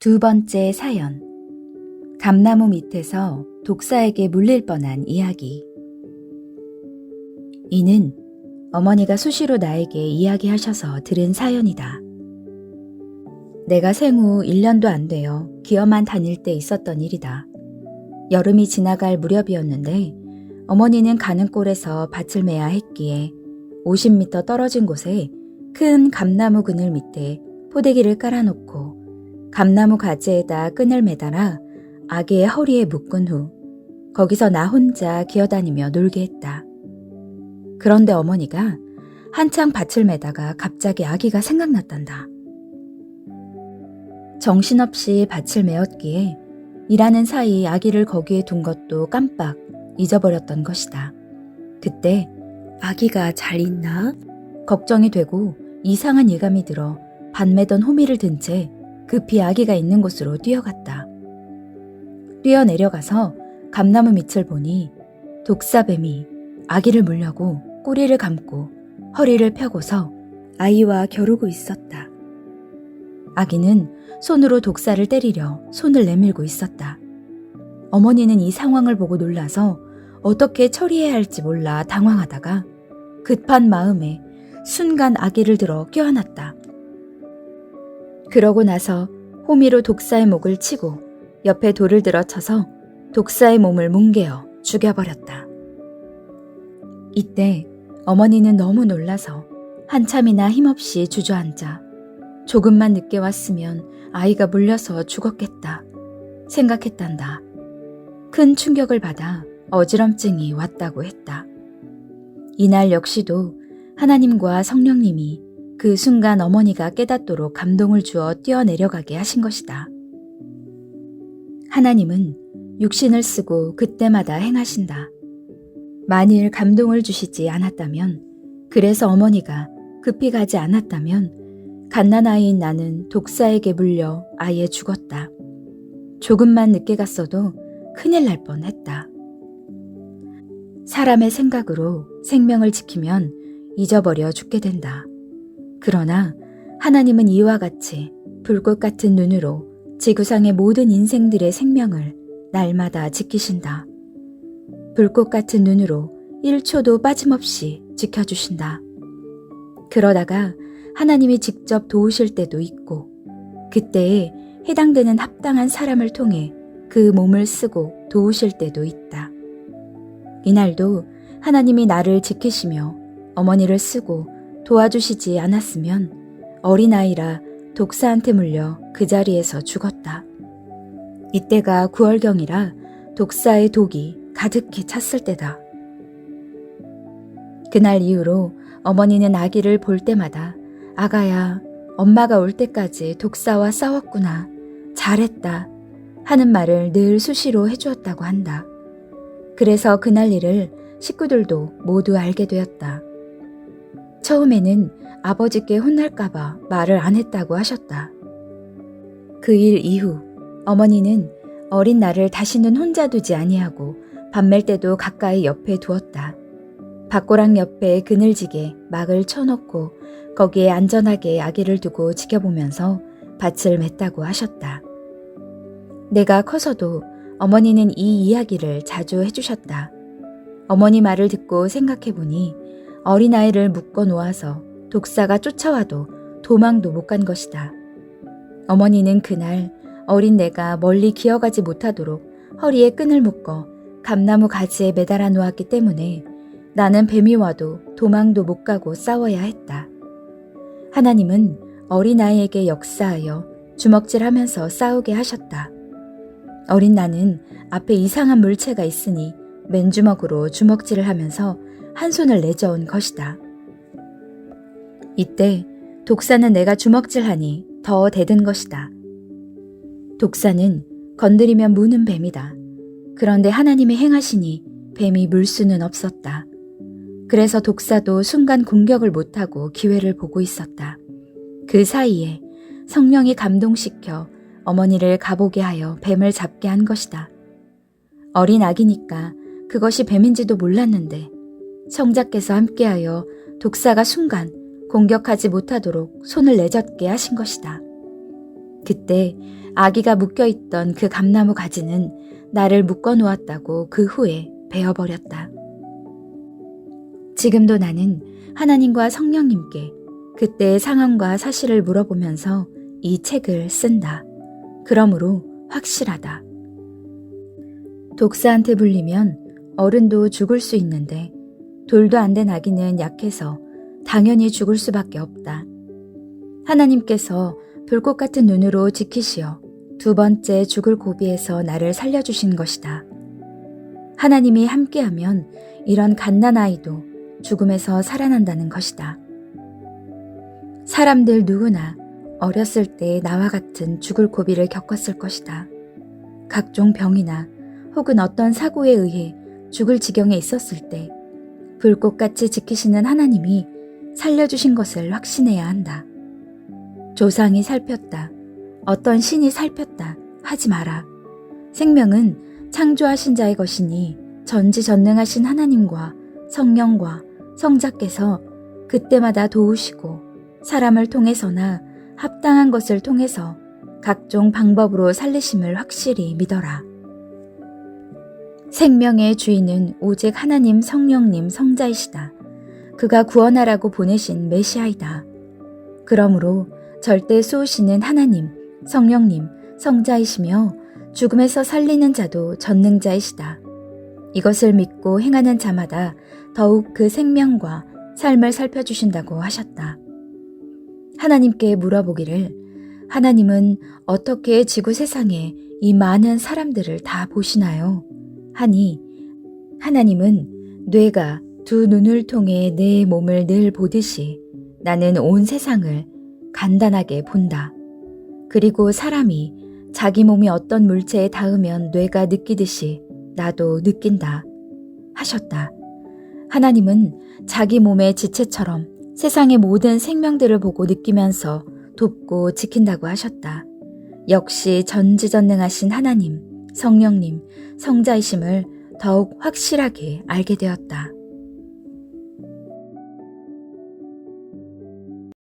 두 번째 사연. 감나무 밑에서 독사에게 물릴 뻔한 이야기. 이는 어머니가 수시로 나에게 이야기하셔서 들은 사연이다. 내가 생후 1년도 안 되어 기어만 다닐 때 있었던 일이다. 여름이 지나갈 무렵이었는데 어머니는 가는 꼴에서 밭을 매야 했기에 50m 떨어진 곳에 큰 감나무 그늘 밑에 포대기를 깔아놓고 감나무 가지에다 끈을 매달아 아기의 허리에 묶은 후 거기서 나 혼자 기어다니며 놀게 했다. 그런데 어머니가 한창 밭을 매다가 갑자기 아기가 생각났단다. 정신없이 밭을 메었기에 일하는 사이 아기를 거기에 둔 것도 깜빡 잊어버렸던 것이다. 그때 아기가 잘 있나? 걱정이 되고 이상한 예감이 들어 밭 매던 호미를 든 채 급히 아기가 있는 곳으로 뛰어갔다. 뛰어내려가서 감나무 밑을 보니 독사뱀이 아기를 물려고 꼬리를 감고 허리를 펴고서 아이와 겨루고 있었다. 아기는 손으로 독사를 때리려 손을 내밀고 있었다. 어머니는 이 상황을 보고 놀라서 어떻게 처리해야 할지 몰라 당황하다가 급한 마음에 순간 아기를 들어 껴안았다. 그러고 나서 호미로 독사의 목을 치고 옆에 돌을 들어 쳐서 독사의 몸을 뭉개어 죽여버렸다. 이때 어머니는 너무 놀라서 한참이나 힘없이 주저앉아 조금만 늦게 왔으면 아이가 물려서 죽었겠다 생각했단다. 큰 충격을 받아 어지럼증이 왔다고 했다. 이날 역시도 하나님과 성령님이 그 순간 어머니가 깨닫도록 감동을 주어 뛰어내려가게 하신 것이다. 하나님은 육신을 쓰고 그때마다 행하신다. 만일 감동을 주시지 않았다면, 그래서 어머니가 급히 가지 않았다면 갓난아이인 나는 독사에게 물려 아예 죽었다. 조금만 늦게 갔어도 큰일 날 뻔했다. 사람의 생각으로 생명을 지키면 잊어버려 죽게 된다. 그러나 하나님은 이와 같이 불꽃 같은 눈으로 지구상의 모든 인생들의 생명을 날마다 지키신다. 불꽃 같은 눈으로 1초도 빠짐없이 지켜주신다. 그러다가 하나님이 직접 도우실 때도 있고, 그때에 해당되는 합당한 사람을 통해 그 몸을 쓰고 도우실 때도 있다. 이날도 하나님이 나를 지키시며 어머니를 쓰고 도와주시지 않았으면 어린아이라 독사한테 물려 그 자리에서 죽었다. 이때가 9월경이라 독사의 독이 가득히 찼을 때다. 그날 이후로 어머니는 아기를 볼 때마다 아가야, 엄마가 올 때까지 독사와 싸웠구나, 잘했다 하는 말을 늘 수시로 해주었다고 한다. 그래서 그날 일을 식구들도 모두 알게 되었다. 처음에는 아버지께 혼날까봐 말을 안 했다고 하셨다. 그 일 이후 어머니는 어린 나를 다시는 혼자 두지 아니하고 밥 맬 때도 가까이 옆에 두었다. 밭고랑 옆에 그늘지게 막을 쳐놓고 거기에 안전하게 아기를 두고 지켜보면서 밭을 맸다고 하셨다. 내가 커서도 어머니는 이 이야기를 자주 해주셨다. 어머니 말을 듣고 생각해보니 어린아이를 묶어 놓아서 독사가 쫓아와도 도망도 못 간 것이다. 어머니는 그날 어린 내가 멀리 기어가지 못하도록 허리에 끈을 묶어 감나무 가지에 매달아 놓았기 때문에 나는 뱀이 와도 도망도 못 가고 싸워야 했다. 하나님은 어린아이에게 역사하여 주먹질하면서 싸우게 하셨다. 어린 나는 앞에 이상한 물체가 있으니 맨주먹으로 주먹질을 하면서 한 손을 내저은 것이다. 이때 독사는 내가 주먹질하니 더 대든 것이다. 독사는 건드리면 무는 뱀이다. 그런데 하나님이 행하시니 뱀이 물 수는 없었다. 그래서 독사도 순간 공격을 못하고 기회를 보고 있었다. 그 사이에 성령이 감동시켜 어머니를 가보게 하여 뱀을 잡게 한 것이다. 어린 아기니까 그것이 뱀인지도 몰랐는데 성자께서 함께하여 독사가 순간 공격하지 못하도록 손을 내젓게 하신 것이다. 그때 아기가 묶여있던 그 감나무 가지는 나를 묶어 놓았다고 그 후에 베어버렸다. 지금도 나는 하나님과 성령님께 그때의 상황과 사실을 물어보면서 이 책을 쓴다. 그러므로 확실하다. 독사한테 물리면 어른도 죽을 수 있는데 돌도 안 된 아기는 약해서 당연히 죽을 수밖에 없다. 하나님께서 불꽃 같은 눈으로 지키시어 두 번째 죽을 고비에서 나를 살려주신 것이다. 하나님이 함께하면 이런 갓난아이도 죽음에서 살아난다는 것이다. 사람들 누구나 어렸을 때 나와 같은 죽을 고비를 겪었을 것이다. 각종 병이나 혹은 어떤 사고에 의해 죽을 지경에 있었을 때 불꽃같이 지키시는 하나님이 살려주신 것을 확신해야 한다. 조상이 살폈다. 어떤 신이 살폈다. 하지 마라. 생명은 창조하신 자의 것이니 전지전능하신 하나님과 성령과 성자께서 그때마다 도우시고 사람을 통해서나 합당한 것을 통해서 각종 방법으로 살리심을 확실히 믿어라. 생명의 주인은 오직 하나님 성령님 성자이시다. 그가 구원하라고 보내신 메시아이다. 그러므로 절대 쏘시는 하나님, 성령님, 성자이시며 죽음에서 살리는 자도 전능자이시다. 이것을 믿고 행하는 자마다 더욱 그 생명과 삶을 살펴주신다고 하셨다. 하나님께 물어보기를 하나님은 어떻게 지구 세상에 이 많은 사람들을 다 보시나요? 하니 하나님은 뇌가 두 눈을 통해 내 몸을 늘 보듯이 나는 온 세상을 간단하게 본다. 그리고 사람이 자기 몸이 어떤 물체에 닿으면 뇌가 느끼듯이 나도 느낀다 하셨다. 하나님은 자기 몸의 지체처럼 세상의 모든 생명들을 보고 느끼면서 돕고 지킨다고 하셨다. 역시 전지전능하신 하나님, 성령님, 성자이심을 더욱 확실하게 알게 되었다.